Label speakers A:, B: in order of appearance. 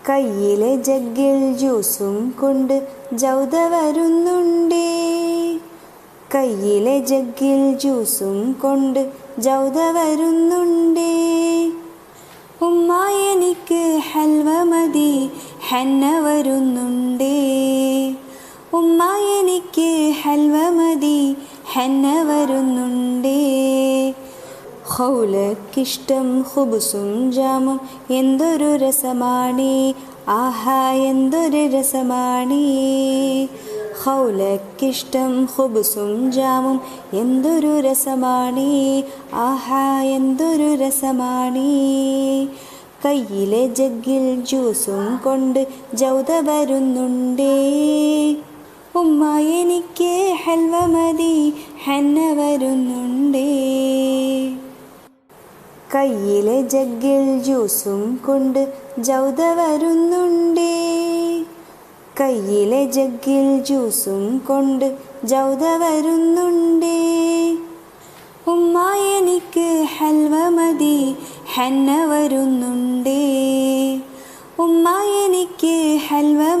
A: കയ്യിലെ ജഗ്ഗിൽ ജ്യൂസും കൊണ്ട് ജൗദ വരുന്നുണ്ടേ. കയ്യിലെ ജഗ്ഗിൽ ജ്യൂസും കൊണ്ട് ജൗദ വരുന്നുണ്ടേ. ഉമ്മ എനിക്ക് ഹൽവ മതി ഹന്ന വരുന്നുണ്ടേ. ഉമ്മ എനിക്ക് ഹൽവ മതി ഹന്ന വരുന്നുണ്ടേ. ഖൗലക്കിഷ്ടം ഖുബ്സും ജാമും എന്തൊരു രസമാണേ. ആഹാ എന്തൊരു രസമാണേ. ഖൗലക്കിഷ്ടം ഖുബ്സും ജാമും എന്തൊരു രസമാണേ. ആഹാ എന്തൊരു രസമാണേ. കയ്യിലെ ജഗ്ഗിൽ ജ്യൂസും കൊണ്ട് ജൗദ വരുന്നുണ്ടേ. ഉമ്മ എനിക്ക് ഹൽവ മതി ഹന്ന വരുന്നുണ്ടേ. കയ്യിലെ ജഗ്ഗിൽ ജ്യൂസും കൊണ്ട് ജൗദ വരുന്നുണ്ടേ. കയ്യിലെ ജഗ്ഗിൽ ജ്യൂസും കൊണ്ട് ജൗദ വരുന്നുണ്ടേ. ഉമ്മ എനിക്ക് ഹൽവ മതി ഹന്ന വരുന്നുണ്ടേ. ഉമ്മ എനിക്ക് ഹൽവ